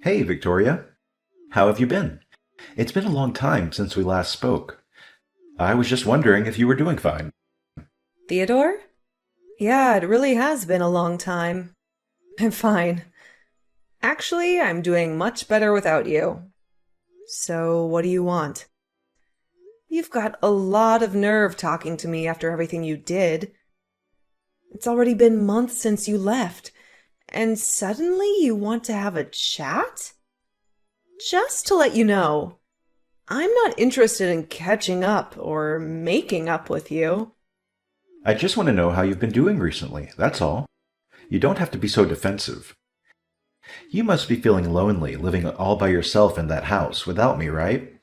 Hey, Victoria. How have you been? It's been a long time since we last spoke. I was just wondering if you were doing fine. Theodore? Yeah, it really has been a long time. I'm fine. Actually, I'm doing much better without you. So, what do you want? You've got a lot of nerve talking to me after everything you did. It's already been months since you left, and suddenly you want to have a chat? Just to let you know, I'm not interested in catching up or making up with you. I just want to know how you've been doing recently, that's all. You don't have to be so defensive. You must be feeling lonely living all by yourself in that house without me, right?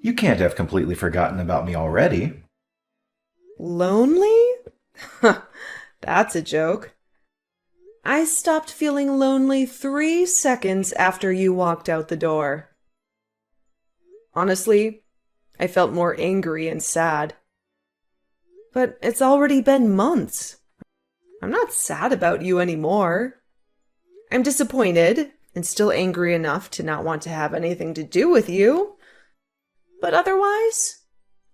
You can't have completely forgotten about me already. Lonely? That's a joke. I stopped feeling lonely 3 seconds after you walked out the door. Honestly, I felt more angry and sad. But it's already been months. I'm not sad about you anymore. I'm disappointed and still angry enough to not want to have anything to do with you. But otherwise,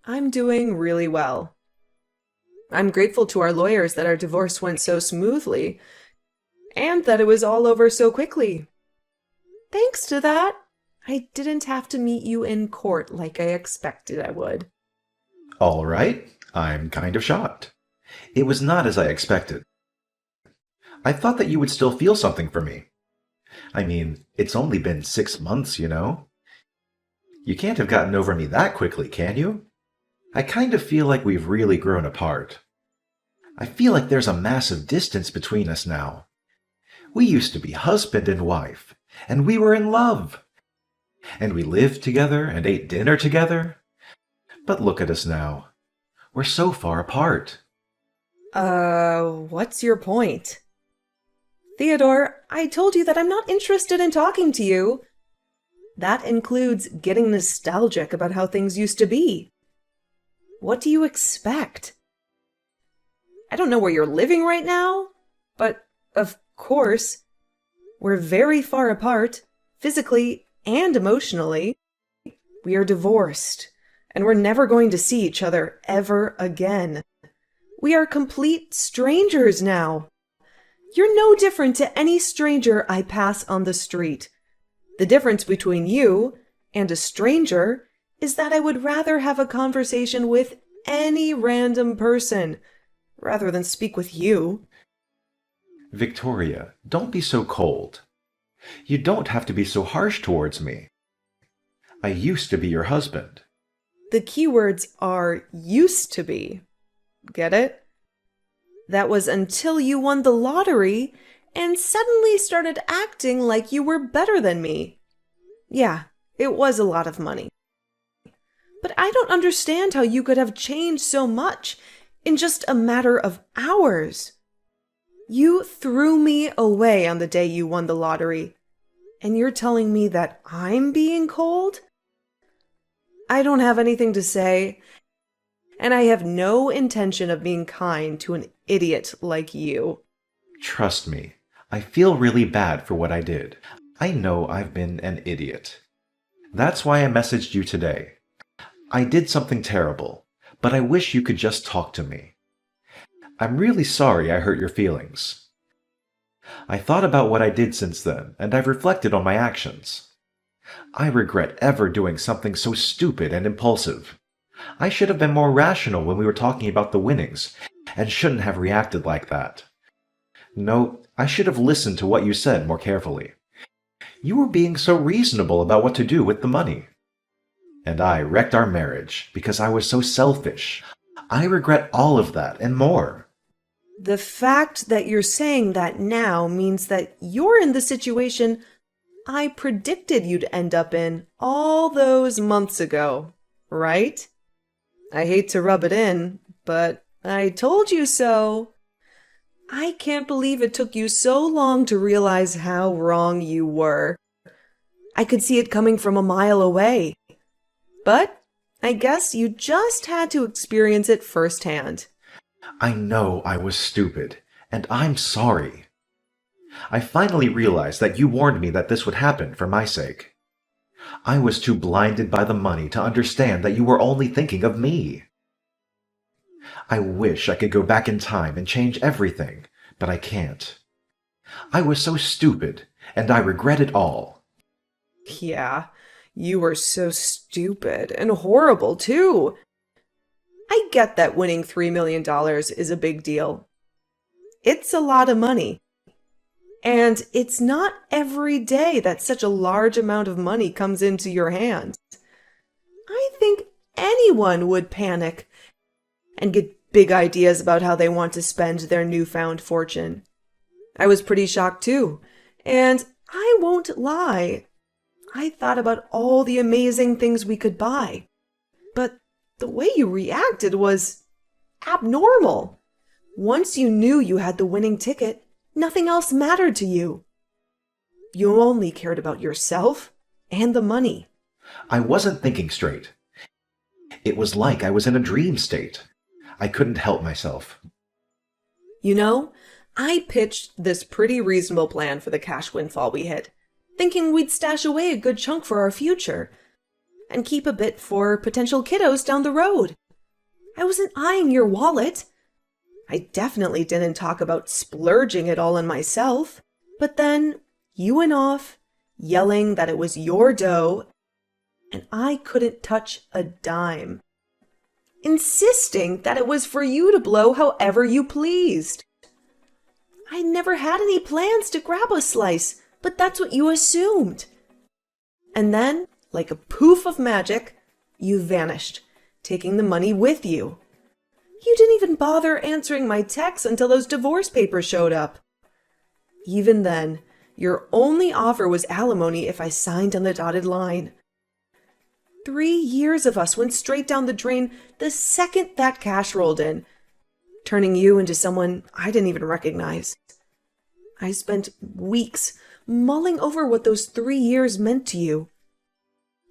I'm doing really well. I'm grateful to our lawyers that our divorce went so smoothly and that it was all over so quickly. Thanks to that, I didn't have to meet you in court like I expected I would. All right, I'm kind of shocked. It was not as I expected. I thought that you would still feel something for me. I mean, it's only been 6 months, you know? You can't have gotten over me that quickly, can you? I kind of feel like we've really grown apart. I feel like there's a massive distance between us now. We used to be husband and wife, and we were in love. And we lived together and ate dinner together. But look at us now. We're so far apart. What's your point? Theodore, I told you that I'm not interested in talking to you. That includes getting nostalgic about how things used to be. What do you expect? I don't know where you're living right now, but of course, we're very far apart, physically and emotionally. We are divorced, and we're never going to see each other ever again. We are complete strangers now. You're no different to any stranger I pass on the street. The difference between you and a stranger is that I would rather have a conversation with any random person rather than speak with you. Victoria, don't be so cold. You don't have to be so harsh towards me. I used to be your husband. The keywords are used to be. Get it? That was until you won the lottery and suddenly started acting like you were better than me. Yeah, it was a lot of money. But I don't understand how you could have changed so much in just a matter of hours. You threw me away on the day you won the lottery, and you're telling me that I'm being cold? I don't have anything to say, and I have no intention of being kind to an idiot like you. Trust me, I feel really bad for what I did. I know I've been an idiot. That's why I messaged you today. I did something terrible, but I wish you could just talk to me. I'm really sorry I hurt your feelings. I thought about what I did since then, and I've reflected on my actions. I regret ever doing something so stupid and impulsive. I should have been more rational when we were talking about the winnings, and shouldn't have reacted like that. No, I should have listened to what you said more carefully. You were being so reasonable about what to do with the money. And I wrecked our marriage because I was so selfish. I regret all of that and more. The fact that you're saying that now means that you're in the situation I predicted you'd end up in all those months ago, right? I hate to rub it in, but I told you so. I can't believe it took you so long to realize how wrong you were. I could see it coming from a mile away. But I guess you just had to experience it firsthand. I know I was stupid, and I'm sorry. I finally realized that you warned me that this would happen for my sake. I was too blinded by the money to understand that you were only thinking of me. I wish I could go back in time and change everything, but I can't. I was so stupid, and I regret it all. Yeah, you were so stupid and horrible, too. I get that winning $3 million is a big deal. It's a lot of money. And it's not every day that such a large amount of money comes into your hands. I think anyone would panic and get big ideas about how they want to spend their newfound fortune. I was pretty shocked too, and I won't lie. I thought about all the amazing things we could buy. But the way you reacted was abnormal. Once you knew you had the winning ticket, nothing else mattered to you. You only cared about yourself and the money. I wasn't thinking straight. It was like I was in a dream state. I couldn't help myself. You know, I pitched this pretty reasonable plan for the cash windfall we hit, thinking we'd stash away a good chunk for our future and keep a bit for potential kiddos down the road. I wasn't eyeing your wallet. I definitely didn't talk about splurging it all on myself. But then you went off, yelling that it was your dough, and I couldn't touch a dime, insisting that it was for you to blow however you pleased. I never had any plans to grab a slice, but that's what you assumed. And then, like a poof of magic, you vanished, taking the money with you. You didn't even bother answering my texts until those divorce papers showed up. Even then, your only offer was alimony if I signed on the dotted line. 3 years of us went straight down the drain the second that cash rolled in, turning you into someone I didn't even recognize. I spent weeks mulling over what those 3 years meant to you,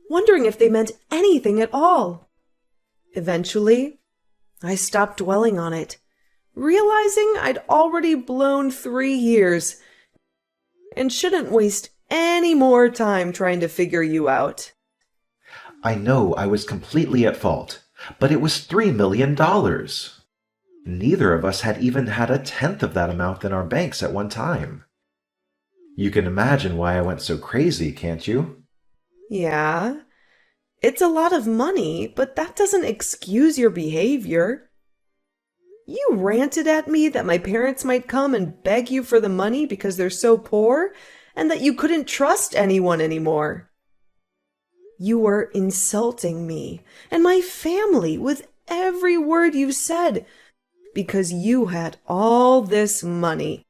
wondering if they meant anything at all. Eventually, I stopped dwelling on it, realizing I'd already blown 3 years and shouldn't waste any more time trying to figure you out. I know I was completely at fault, but it was $3 million. Neither of us had even had a tenth of that amount in our banks at one time. You can imagine why I went so crazy, can't you? Yeah, it's a lot of money, but that doesn't excuse your behavior. You ranted at me that my parents might come and beg you for the money because they're so poor and that you couldn't trust anyone anymore. You were insulting me and my family with every word you said because you had all this money.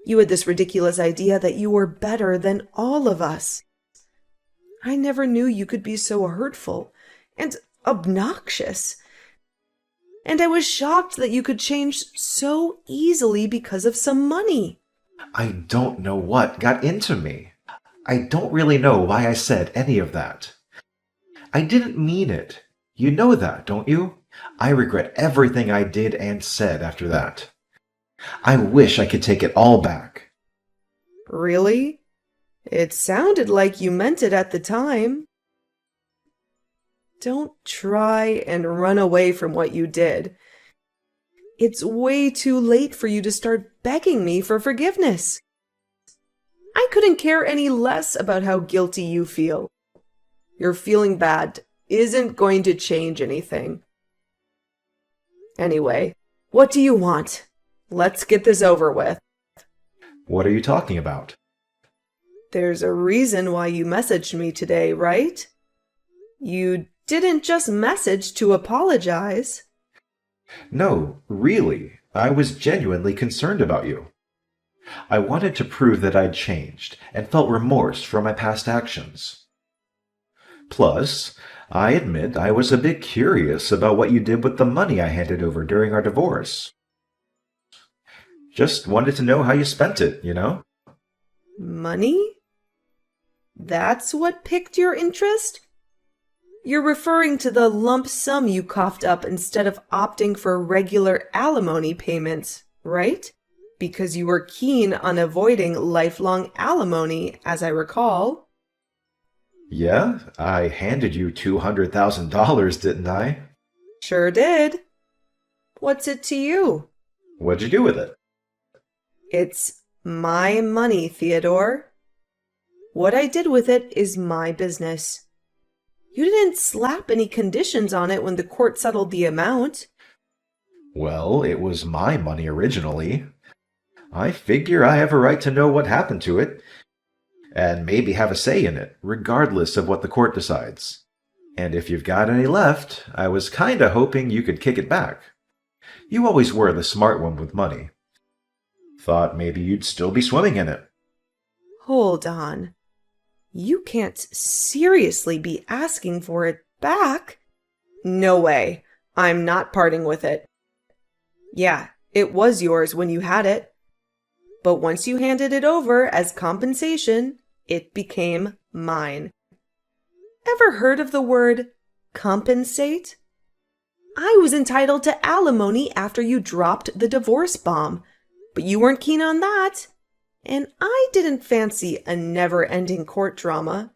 You had this ridiculous idea that you were better than all of us. I never knew you could be so hurtful and obnoxious. And I was shocked that you could change so easily because of some money. I don't know what got into me. I don't really know why I said any of that. I didn't mean it. You know that, don't you? I regret everything I did and said after that. I wish I could take it all back. Really? It sounded like you meant it at the time. Don't try and run away from what you did. It's way too late for you to start begging me for forgiveness. I couldn't care any less about how guilty you feel. Your feeling bad isn't going to change anything. Anyway, what do you want? Let's get this over with. What are you talking about? There's a reason why you messaged me today, right? You didn't just message to apologize. No, really, I was genuinely concerned about you. I wanted to prove that I'd changed and felt remorse for my past actions. Plus, I admit I was a bit curious about what you did with the money I handed over during our divorce. Just wanted to know how you spent it, you know? Money? That's what piqued your interest? You're referring to the lump sum you coughed up instead of opting for regular alimony payments, right? because you were keen on avoiding lifelong alimony, as I recall. Yeah, I handed you $200,000, didn't I? Sure did. What's it to you? What'd you do with it? It's my money, Theodore. What I did with it is my business. You didn't slap any conditions on it when the court settled the amount. Well, it was my money originally. I figure I have a right to know what happened to it, and maybe have a say in it, regardless of what the court decides. And if you've got any left, I was kinda hoping you could kick it back. You always were the smart one with money. Thought maybe you'd still be swimming in it. Hold on. You can't seriously be asking for it back? No way. I'm not parting with it. Yeah, it was yours when you had it. But once you handed it over as compensation, it became mine. Ever heard of the word compensate? I was entitled to alimony after you dropped the divorce bomb, but you weren't keen on that. And I didn't fancy a never-ending court drama.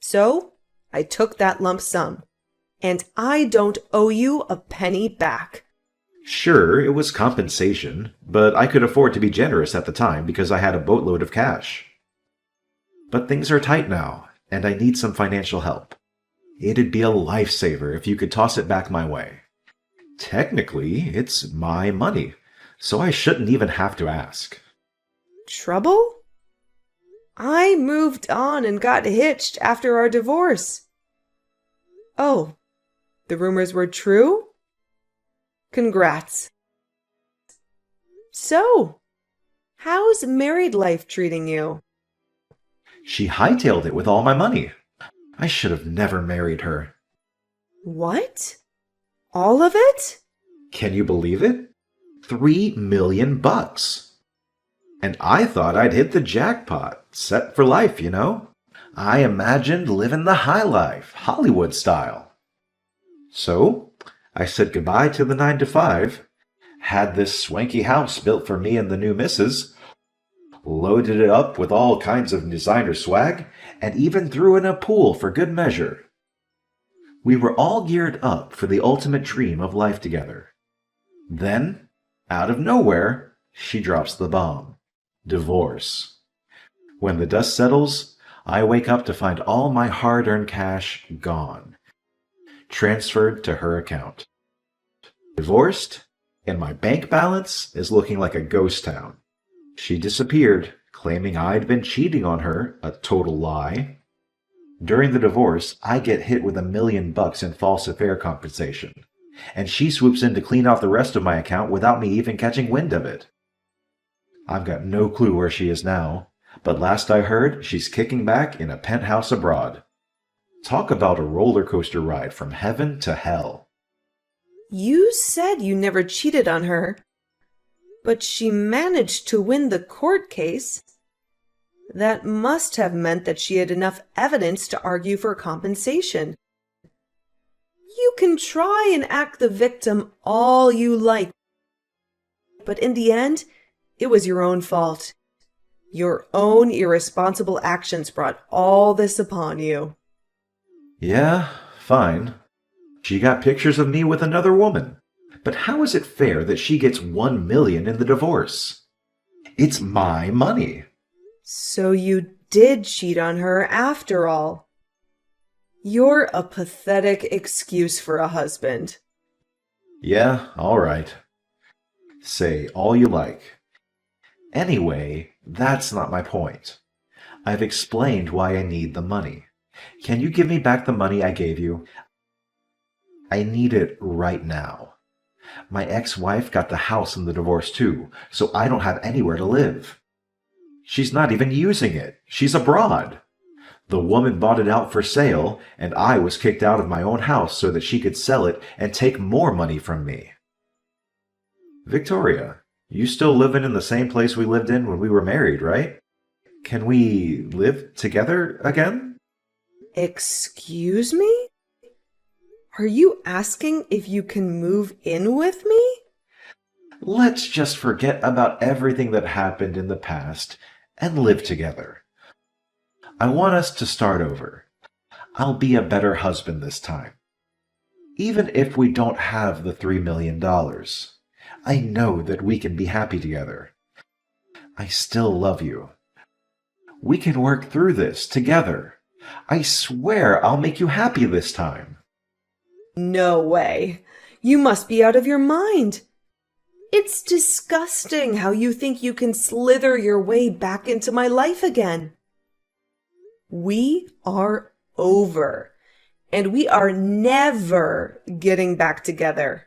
So, I took that lump sum, and I don't owe you a penny back. Sure, it was compensation, but I could afford to be generous at the time because I had a boatload of cash. But things are tight now, and I need some financial help. It'd be a lifesaver if you could toss it back my way. Technically, it's my money, so I shouldn't even have to ask. Trouble? I moved on and got hitched after our divorce. Oh, the rumors were true? Congrats. So, how's married life treating you? She hightailed it with all my money. I should have never married her. What? All of it? Can you believe it? $3 million. And I thought I'd hit the jackpot, set for life, you know? I imagined living the high life, Hollywood style. So, I said goodbye to the 9 to 5, had this swanky house built for me and the new missus, loaded it up with all kinds of designer swag, and even threw in a pool for good measure. We were all geared up for the ultimate dream of life together. Then, out of nowhere, she drops the bomb. Divorce. When the dust settles, I wake up to find all my hard-earned cash gone, transferred to her account. Divorced, and my bank balance is looking like a ghost town. She disappeared, claiming I'd been cheating on her, a total lie. During the divorce, I get hit with $1 million in false affair compensation, and she swoops in to clean out the rest of my account without me even catching wind of it. I've got no clue where she is now, but last I heard, she's kicking back in a penthouse abroad. Talk about a roller coaster ride from heaven to hell. You said you never cheated on her, but she managed to win the court case. That must have meant that she had enough evidence to argue for compensation. You can try and act the victim all you like, but in the end, it was your own fault. Your own irresponsible actions brought all this upon you. Yeah, fine. She got pictures of me with another woman. But how is it fair that she gets $1 million in the divorce? It's my money. So you did cheat on her after all. You're a pathetic excuse for a husband. Yeah, all right. Say all you like. Anyway, that's not my point. I've explained why I need the money. Can you give me back the money I gave you? I need it right now. My ex-wife got the house in the divorce too, so I don't have anywhere to live. She's not even using it. She's abroad. The woman bought it out for sale, and I was kicked out of my own house so that she could sell it and take more money from me. Victoria, you still living in the same place we lived in when we were married, right? Can we live together again? Excuse me? Are you asking if you can move in with me? Let's just forget about everything that happened in the past and live together. I want us to start over. I'll be a better husband this time. Even if we don't have the $3 million, I know that we can be happy together. I still love you. We can work through this together. I swear I'll make you happy this time. No way. You must be out of your mind. It's disgusting how you think you can slither your way back into my life again. We are over, and we are never getting back together.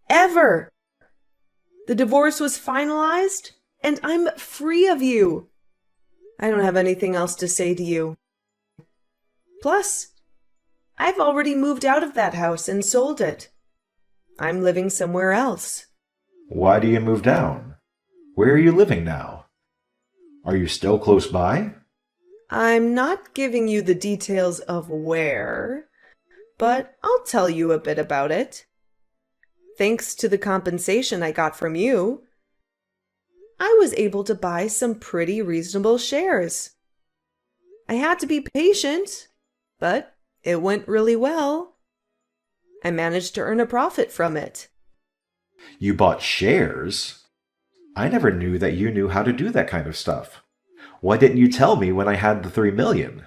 Ever. The divorce was finalized, and I'm free of you. I don't have anything else to say to you. Plus, I've already moved out of that house and sold it. I'm living somewhere else. Why do you move down? Where are you living now? Are you still close by? I'm not giving you the details of where, but I'll tell you a bit about it. Thanks to the compensation I got from you, I was able to buy some pretty reasonable shares. I had to be patient, but it went really well. I managed to earn a profit from it. You bought shares? I never knew that you knew how to do that kind of stuff. Why didn't you tell me when I had the $3 million?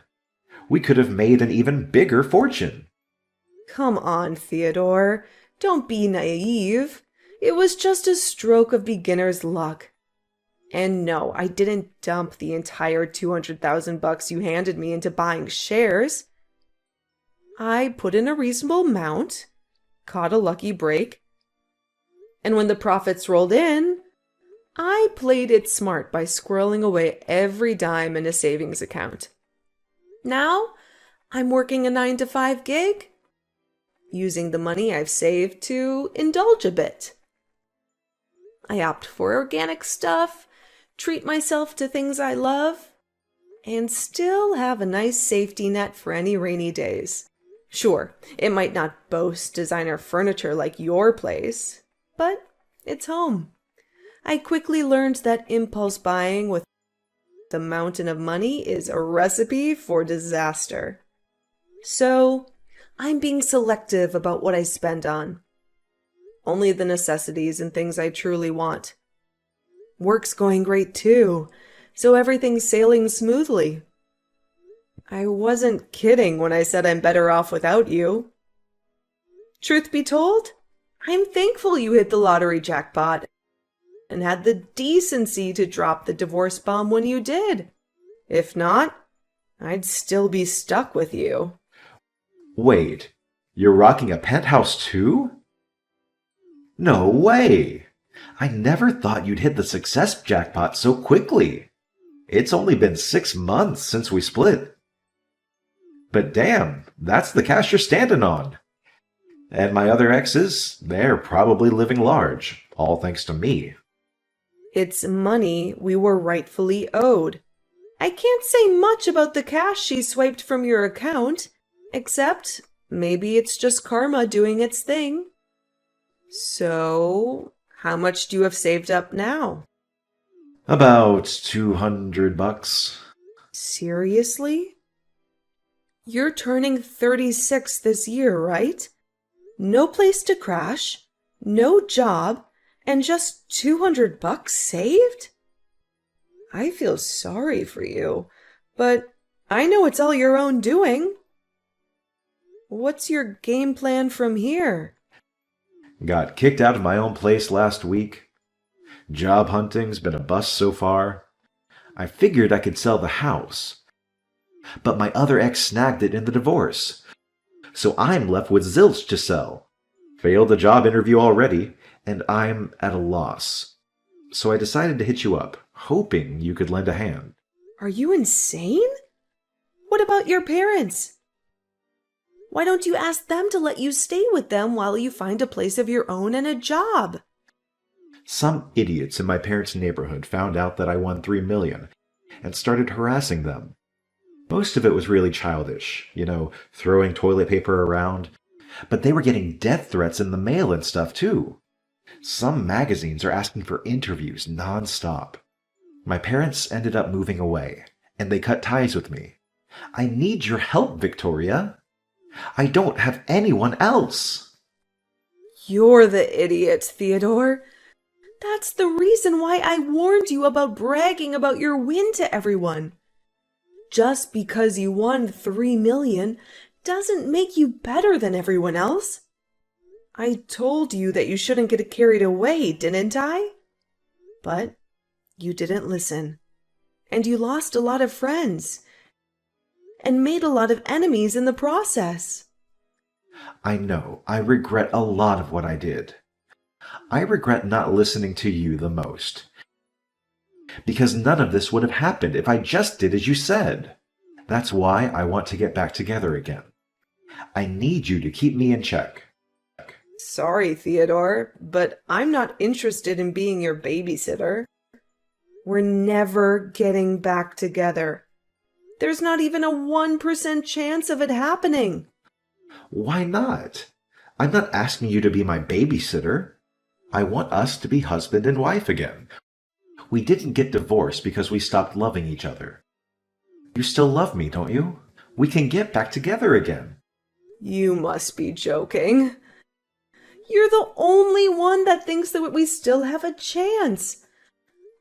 We could have made an even bigger fortune. Come on, Theodore. Don't be naive. It was just a stroke of beginner's luck. And no, I didn't dump the entire $200,000 you handed me into buying shares. I put in a reasonable amount, caught a lucky break, and when the profits rolled in, I played it smart by squirreling away every dime in a savings account. Now, I'm working a 9-to-5 gig, using the money I've saved to indulge a bit. I opt for organic stuff, treat myself to things I love, and still have a nice safety net for any rainy days. Sure, it might not boast designer furniture like your place, but it's home. I quickly learned that impulse buying with a mountain of money is a recipe for disaster. So, I'm being selective about what I spend on. Only the necessities and things I truly want. Work's going great too, so everything's sailing smoothly. I wasn't kidding when I said I'm better off without you. Truth be told, I'm thankful you hit the lottery jackpot and had the decency to drop the divorce bomb when you did. If not, I'd still be stuck with you. Wait, you're rocking a penthouse too? No way! I never thought you'd hit the success jackpot so quickly. It's only been 6 months since we split. But damn, that's the cash you're standing on. And my other exes, they're probably living large, all thanks to me. It's money we were rightfully owed. I can't say much about the cash she swiped from your account, except maybe it's just karma doing its thing. So, how much do you have saved up now? About $200. Seriously? You're turning 36 this year, right? No place to crash, no job, and just $200 saved? I feel sorry for you, but I know it's all your own doing. What's your game plan from here? Got kicked out of my own place last week. Job hunting's been a bust so far. I figured I could sell the house. But my other ex snagged it in the divorce. So I'm left with zilch to sell. Failed the job interview already, and I'm at a loss. So I decided to hit you up, hoping you could lend a hand. Are you insane? What about your parents? Why don't you ask them to let you stay with them while you find a place of your own and a job? Some idiots in my parents' neighborhood found out that I won $3 million and started harassing them. Most of it was really childish, throwing toilet paper around. But they were getting death threats in the mail and stuff too. Some magazines are asking for interviews nonstop. My parents ended up moving away, and they cut ties with me. I need your help, Victoria. I don't have anyone else. You're the idiot, Theodore. That's the reason why I warned you about bragging about your win to everyone. Just because you won 3 million doesn't make you better than everyone else. I told you that you shouldn't get carried away, didn't I? But you didn't listen. And you lost a lot of friends. And made a lot of enemies in the process. I know. I regret a lot of what I did. I regret not listening to you the most. Because none of this would have happened if I just did as you said. That's why I want to get back together again. I need you to keep me in check. Sorry, Theodore, but I'm not interested in being your babysitter. We're never getting back together. There's not even a 1% chance of it happening. Why not? I'm not asking you to be my babysitter. I want us to be husband and wife again. We didn't get divorced because we stopped loving each other. You still love me, don't you? We can get back together again. You must be joking. You're the only one that thinks that we still have a chance.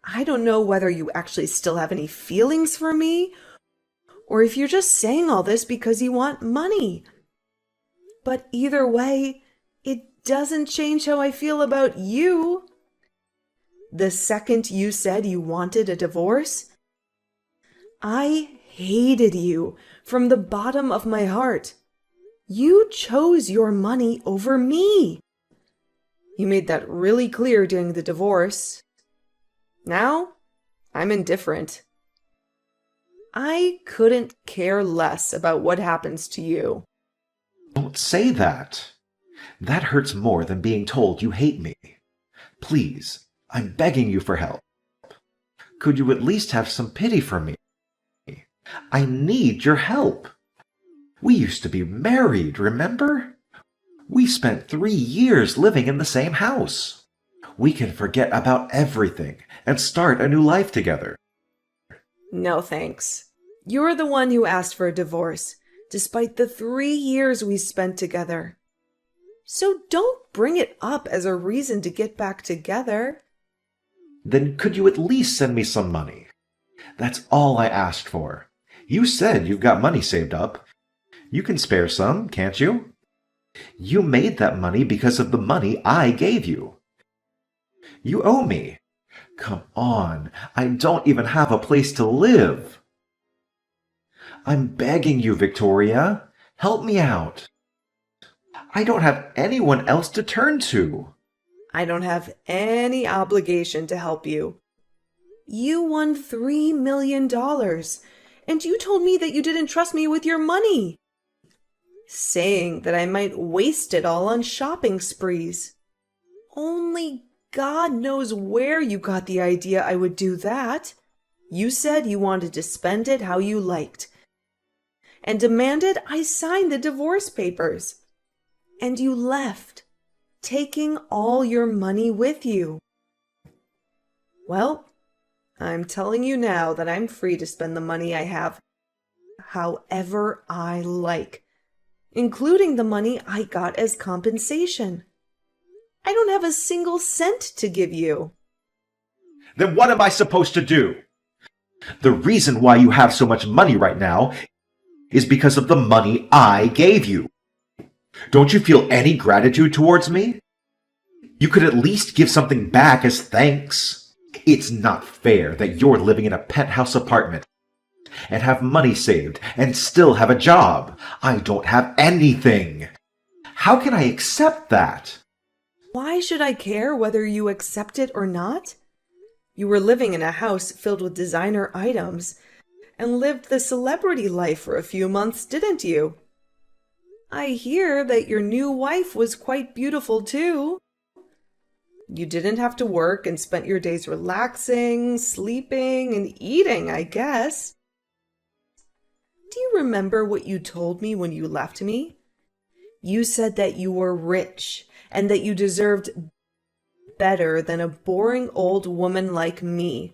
I don't know whether you actually still have any feelings for me, or if you're just saying all this because you want money. But either way, it doesn't change how I feel about you. The second you said you wanted a divorce, I hated you from the bottom of my heart. You chose your money over me. You made that really clear during the divorce. Now, I'm indifferent. I couldn't care less about what happens to you. Don't say that. That hurts more than being told you hate me. Please, I'm begging you for help. Could you at least have some pity for me? I need your help. We used to be married, remember? We spent 3 years living in the same house. We can forget about everything and start a new life together. No thanks. You're the one who asked for a divorce, despite the 3 years we spent together. So don't bring it up as a reason to get back together. Then could you at least send me some money? That's all I asked for. You said you've got money saved up. You can spare some, can't you? You made that money because of the money I gave you. You owe me. Come on, I don't even have a place to live. I'm begging you, Victoria. Help me out. I don't have anyone else to turn to. I don't have any obligation to help you. You won $3 million, and you told me that you didn't trust me with your money, saying that I might waste it all on shopping sprees. Only God knows where you got the idea I would do that. You said you wanted to spend it how you liked, and demanded I sign the divorce papers. And you left, taking all your money with you. Well, I'm telling you now that I'm free to spend the money I have however I like, including the money I got as compensation. I don't have a single cent to give you. Then what am I supposed to do? The reason why you have so much money right now is because of the money I gave you. Don't you feel any gratitude towards me? You could at least give something back as thanks. It's not fair that you're living in a penthouse apartment and have money saved and still have a job. I don't have anything. How can I accept that? Why should I care whether you accept it or not? You were living in a house filled with designer items and lived the celebrity life for a few months, didn't you? I hear that your new wife was quite beautiful too. You didn't have to work and spent your days relaxing, sleeping, and eating, I guess. Do you remember what you told me when you left me? You said that you were rich and that you deserved better than a boring old woman like me,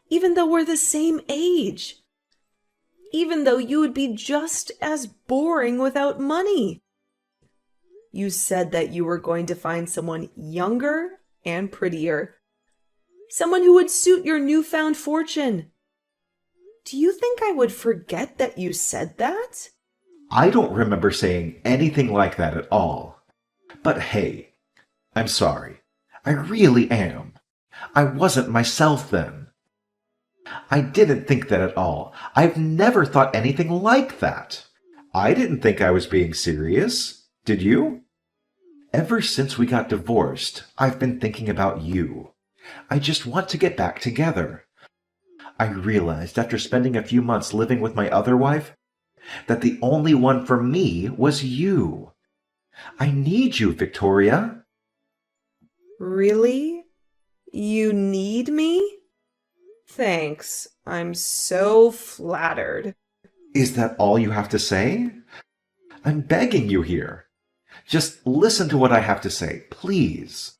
even though we're the same age. Even though you would be just as boring without money. You said that you were going to find someone younger and prettier. Someone who would suit your newfound fortune. Do you think I would forget that you said that? I don't remember saying anything like that at all. But hey, I'm sorry. I really am. I wasn't myself then. I didn't think that at all. I've never thought anything like that. I didn't think I was being serious. Did you? Ever since we got divorced, I've been thinking about you. I just want to get back together. I realized after spending a few months living with my other wife that the only one for me was you. I need you, Victoria. Really? You need me? Thanks. I'm so flattered. Is that all you have to say? I'm begging you here. Just listen to what I have to say, please.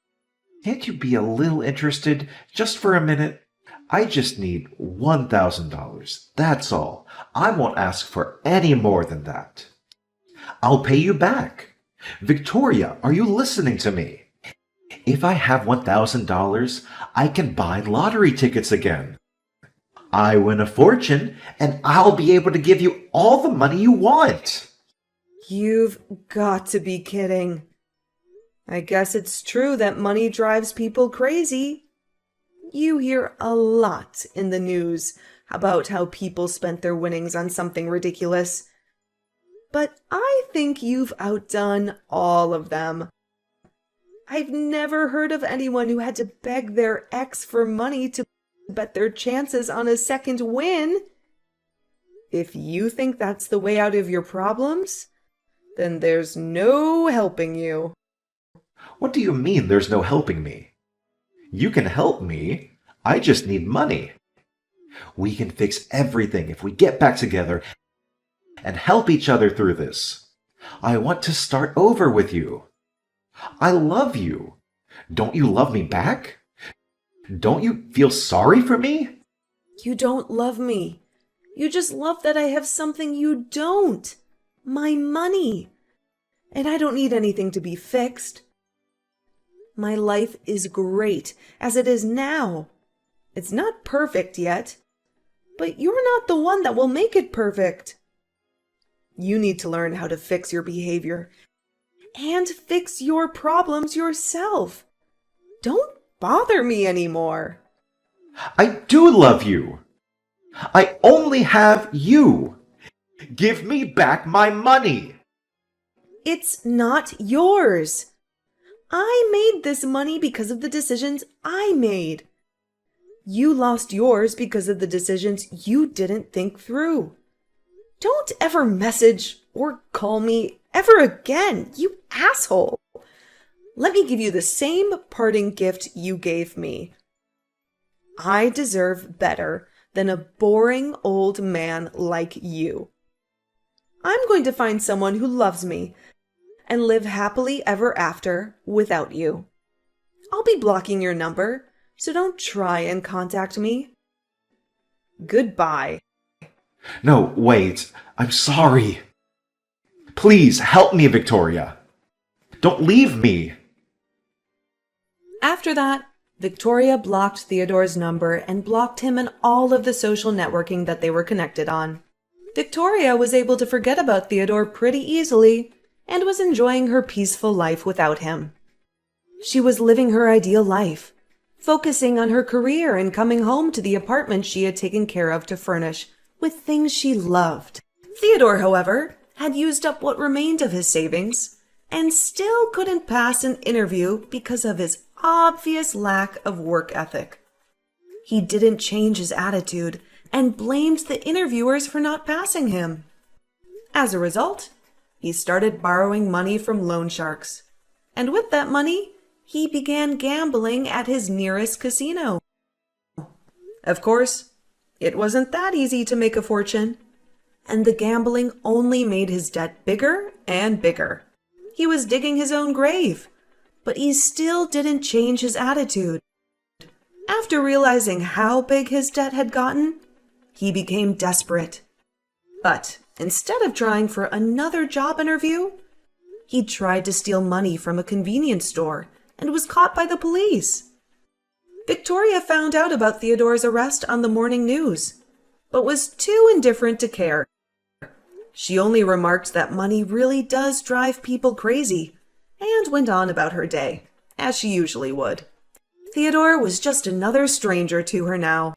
Can't you be a little interested just for a minute? I just need $1,000. That's all. I won't ask for any more than that. I'll pay you back. Victoria, are you listening to me? If I have $1,000, I can buy lottery tickets again. I win a fortune, and I'll be able to give you all the money you want. You've got to be kidding. I guess it's true that money drives people crazy. You hear a lot in the news about how people spent their winnings on something ridiculous. But I think you've outdone all of them. I've never heard of anyone who had to beg their ex for money to bet their chances on a second win. If you think that's the way out of your problems, then there's no helping you. What do you mean there's no helping me? You can help me. I just need money. We can fix everything if we get back together and help each other through this. I want to start over with you. I love you. Don't you love me back? Don't you feel sorry for me? You don't love me. You just love that I have something you don't. My money. And I don't need anything to be fixed. My life is great as it is now. It's not perfect yet, but you're not the one that will make it perfect. You need to learn how to fix your behavior and fix your problems yourself. Don't bother me anymore. I do love you. I only have you. Give me back my money. It's not yours. I made this money because of the decisions I made. You lost yours because of the decisions you didn't think through. Don't ever message or call me ever again, you asshole. Let me give you the same parting gift you gave me. I deserve better than a boring old man like you. I'm going to find someone who loves me and live happily ever after without you. I'll be blocking your number, so don't try and contact me. Goodbye. No, wait. I'm sorry. Please help me, Victoria. Don't leave me. After that, Victoria blocked Theodore's number and blocked him and all of the social networking that they were connected on. Victoria was able to forget about Theodore pretty easily and was enjoying her peaceful life without him. She was living her ideal life, focusing on her career and coming home to the apartment she had taken care of to furnish with things she loved. Theodore, however, had used up what remained of his savings and still couldn't pass an interview because of his obvious lack of work ethic. He didn't change his attitude and blamed the interviewers for not passing him. As a result, he started borrowing money from loan sharks, and with that money, he began gambling at his nearest casino. Of course, it wasn't that easy to make a fortune, and the gambling only made his debt bigger and bigger. He was digging his own grave, But he still didn't change his attitude. After realizing how big his debt had gotten, he became desperate. But instead of trying for another job interview, he tried to steal money from a convenience store and was caught by the police. Victoria found out about Theodore's arrest on the morning news, but was too indifferent to care. She only remarked that money really does drive people crazy, and went on about her day, as she usually would. Theodore was just another stranger to her now.